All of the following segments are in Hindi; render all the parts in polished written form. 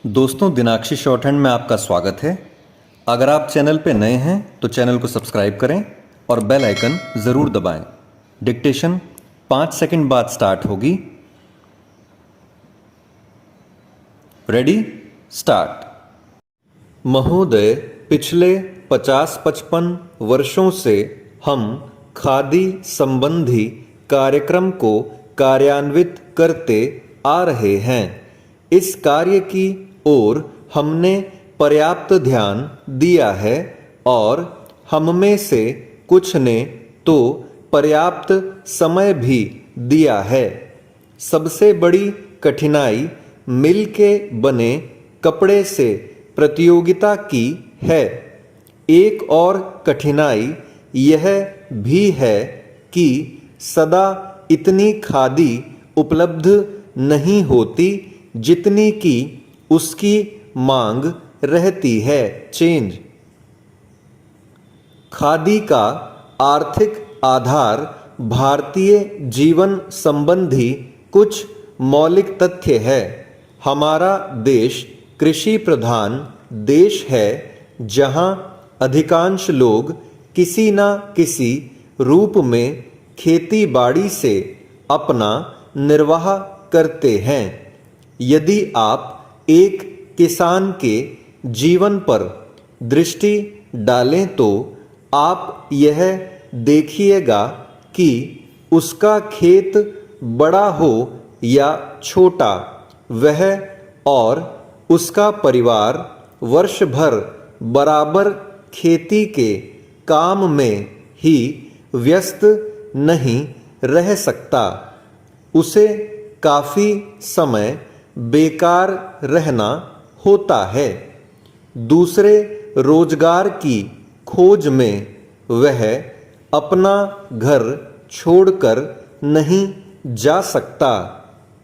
दोस्तों, दिनाक्षी शॉर्ट हैंड में आपका स्वागत है। अगर आप चैनल पे नए हैं तो चैनल को सब्सक्राइब करें और बेल आइकन ज़रूर दबाएं। डिक्टेशन 5 सेकंड बाद स्टार्ट होगी। Ready, start. महोदय, पिछले 50-55 वर्षों से हम खादी संबंधी कार्यक्रम को कार्यान्वित करते आ रहे हैं। इस कार्य की ओर हमने पर्याप्त ध्यान दिया है और हम में से कुछ ने तो पर्याप्त समय भी दिया है। सबसे बड़ी कठिनाई मिल के बने कपड़े से प्रतियोगिता की है। एक और कठिनाई यह भी है कि सदा इतनी खादी उपलब्ध नहीं होती जितनी की उसकी मांग रहती है। चेंज। खादी का आर्थिक आधार भारतीय जीवन संबंधी कुछ मौलिक तथ्य है। हमारा देश कृषि प्रधान देश है, जहां अधिकांश लोग किसी न किसी रूप में खेती बाड़ी से अपना निर्वाह करते हैं। यदि आप एक किसान के जीवन पर दृष्टि डालें तो आप यह देखिएगा कि उसका खेत बड़ा हो या छोटा, वह और उसका परिवार वर्ष भर बराबर खेती के काम में ही व्यस्त नहीं रह सकता। उसे काफ़ी समय बेकार रहना होता है। दूसरे रोजगार की खोज में वह अपना घर छोड़कर नहीं जा सकता,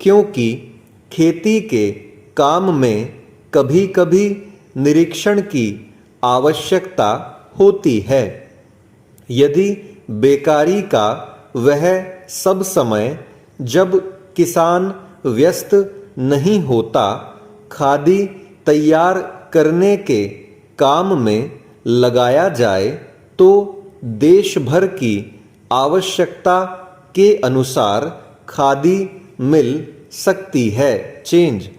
क्योंकि खेती के काम में कभी-कभी निरीक्षण की आवश्यकता होती है। यदि बेकारी का वह सब समय जब किसान व्यस्त नहीं होता खादी तैयार करने के काम में लगाया जाए तो देश भर की आवश्यकता के अनुसार खादी मिल सकती है। चेंज।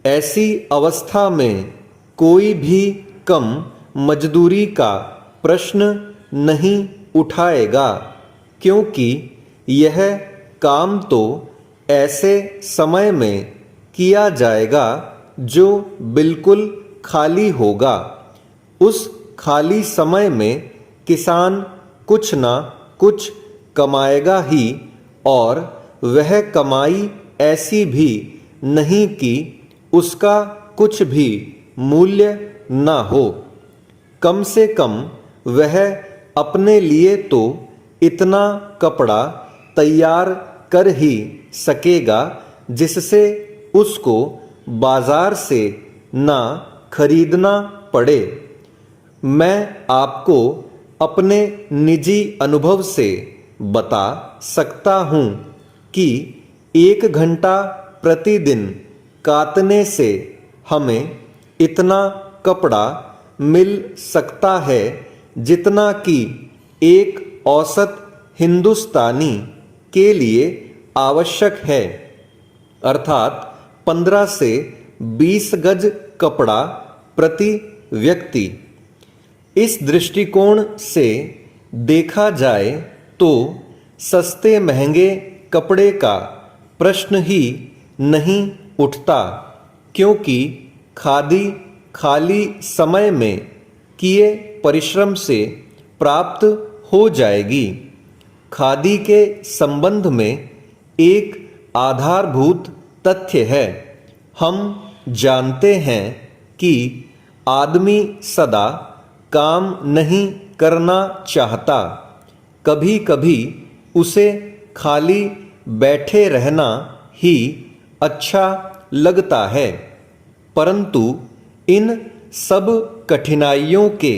ऐसी अवस्था में कोई भी कम मजदूरी का प्रश्न नहीं उठाएगा, क्योंकि यह काम तो ऐसे समय में किया जाएगा जो बिल्कुल खाली होगा। उस खाली समय में किसान कुछ ना कुछ कमाएगा ही, और वह कमाई ऐसी भी नहीं कि उसका कुछ भी मूल्य ना हो। कम से कम वह अपने लिए तो इतना कपड़ा तैयार कर ही सकेगा जिससे उसको बाजार से ना खरीदना पड़े। मैं आपको अपने निजी अनुभव से बता सकता हूँ कि 1 घंटा प्रतिदिन काटने से हमें इतना कपड़ा मिल सकता है जितना कि एक औसत हिंदुस्तानी के लिए आवश्यक है, अर्थात 15 से 20 गज कपड़ा प्रति व्यक्ति। इस दृष्टिकोण से देखा जाए तो सस्ते महंगे कपड़े का प्रश्न ही नहीं उठता, क्योंकि खादी खाली समय में किए परिश्रम से प्राप्त हो जाएगी। खादी के संबंध में एक आधारभूत तथ्य है। हम जानते हैं कि आदमी सदा काम नहीं करना चाहता। कभी कभी उसे खाली बैठे रहना ही अच्छा लगता है, परंतु इन सब कठिनाइयों के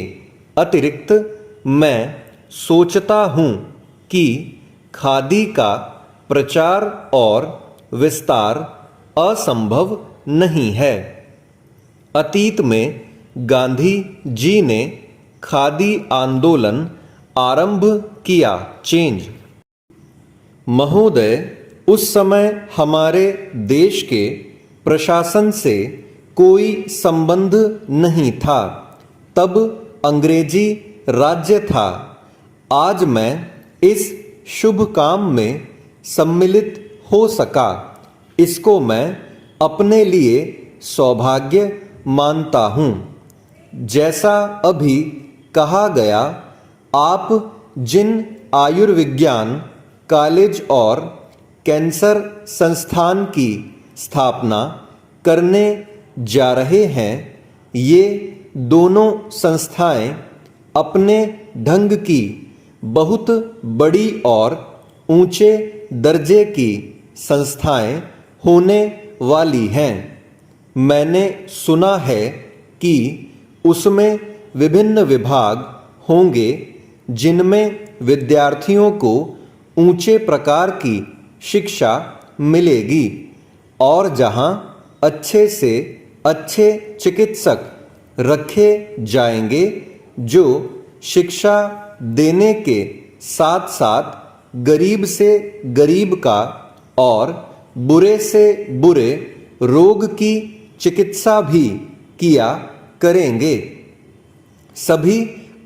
अतिरिक्त मैं सोचता हूँ कि खादी का प्रचार और विस्तार असंभव नहीं है। अतीत में गांधी जी ने खादी आंदोलन आरंभ किया। चेंज। महोदय, उस समय हमारे देश के प्रशासन से कोई संबंध नहीं था, तब अंग्रेजी राज्य था। आज मैं इस शुभ काम में सम्मिलित हो सका, इसको मैं अपने लिए सौभाग्य मानता हूँ। जैसा अभी कहा गया, आप जिन आयुर्विज्ञान कॉलेज और कैंसर संस्थान की स्थापना करने जा रहे हैं, ये दोनों संस्थाएं अपने ढंग की बहुत बड़ी और ऊंचे दर्जे की संस्थाएं होने वाली हैं। मैंने सुना है कि उसमें विभिन्न विभाग होंगे जिनमें विद्यार्थियों को ऊंचे प्रकार की शिक्षा मिलेगी और जहां अच्छे से अच्छे चिकित्सक रखे जाएंगे जो शिक्षा देने के साथ साथ गरीब से गरीब का और बुरे से बुरे रोग की चिकित्सा भी किया करेंगे। सभी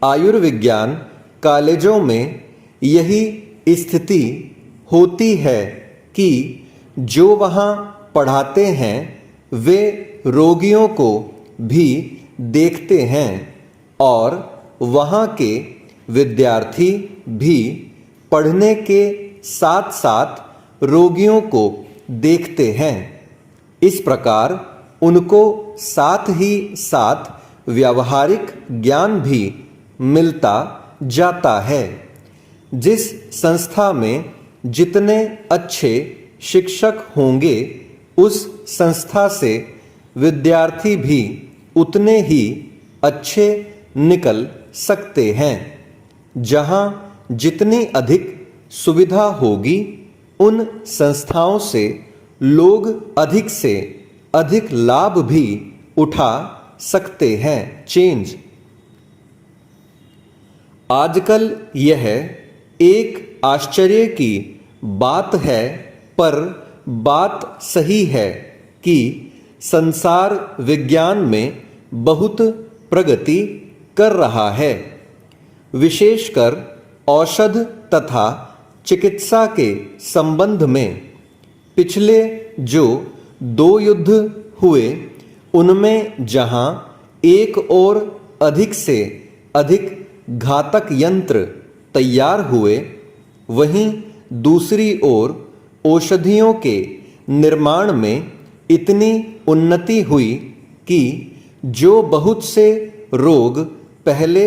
आयुर्विज्ञान कॉलेजों में यही स्थिति होती है कि जो वहाँ पढ़ाते हैं वे रोगियों को भी देखते हैं और वहाँ के विद्यार्थी भी पढ़ने के साथ साथ रोगियों को देखते हैं। इस प्रकार उनको साथ ही साथ व्यावहारिक ज्ञान भी मिलता जाता है। जिस संस्था में जितने अच्छे शिक्षक होंगे, उस संस्था से विद्यार्थी भी उतने ही अच्छे निकल सकते हैं। जहाँ जितनी अधिक सुविधा होगी, उन संस्थाओं से लोग अधिक से अधिक लाभ भी उठा सकते हैं। चेंज। आजकल यह एक आश्चर्य की बात है, पर बात सही है कि संसार विज्ञान में बहुत प्रगति कर रहा है। विशेषकर औषध तथा चिकित्सा के संबंध में पिछले जो 2 युद्ध हुए, उनमें जहां एक और अधिक से अधिक घातक यंत्र तैयार हुए, वहीं दूसरी ओर औषधियों के निर्माण में इतनी उन्नति हुई कि जो बहुत से रोग पहले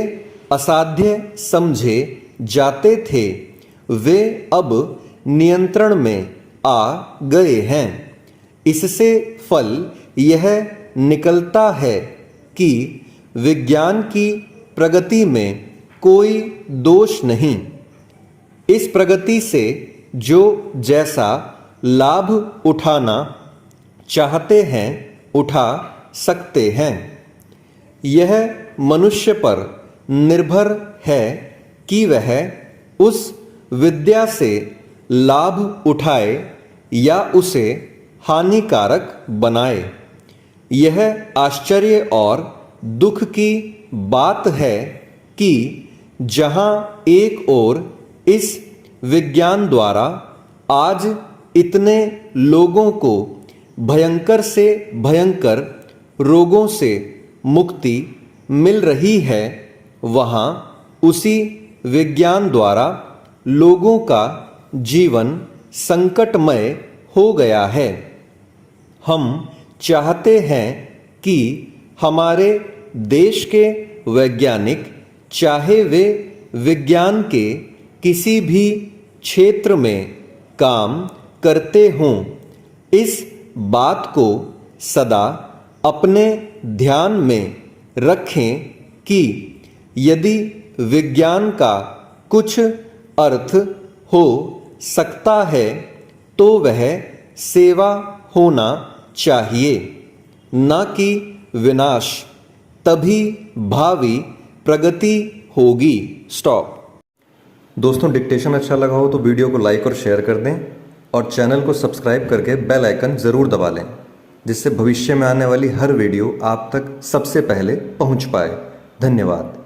असाध्य समझे जाते थे, वे अब नियंत्रण में आ गए हैं। इससे फल यह निकलता है कि विज्ञान की प्रगति में कोई दोष नहीं। इस प्रगति से जो जैसा लाभ उठाना चाहते हैं, उठा सकते हैं। यह मनुष्य पर निर्भर है कि वह उस विद्या से लाभ उठाए या उसे हानिकारक बनाए। यह आश्चर्य और दुख की बात है कि जहां एक ओर इस विज्ञान द्वारा आज इतने लोगों को भयंकर से भयंकर रोगों से मुक्ति मिल रही है, वहाँ उसी विज्ञान द्वारा लोगों का जीवन संकटमय हो गया है। हम चाहते हैं कि हमारे देश के वैज्ञानिक, चाहे वे विज्ञान के किसी भी क्षेत्र में काम करते हों, इस बात को सदा अपने ध्यान में रखें कि यदि विज्ञान का कुछ अर्थ हो सकता है तो वह सेवा होना चाहिए, ना कि विनाश, तभी भावी प्रगति होगी। स्टॉप। दोस्तों, डिक्टेशन अच्छा लगा हो तो वीडियो को लाइक और शेयर कर दें और चैनल को सब्सक्राइब करके बेल आइकन ज़रूर दबा लें, जिससे भविष्य में आने वाली हर वीडियो आप तक सबसे पहले पहुंच पाए। धन्यवाद।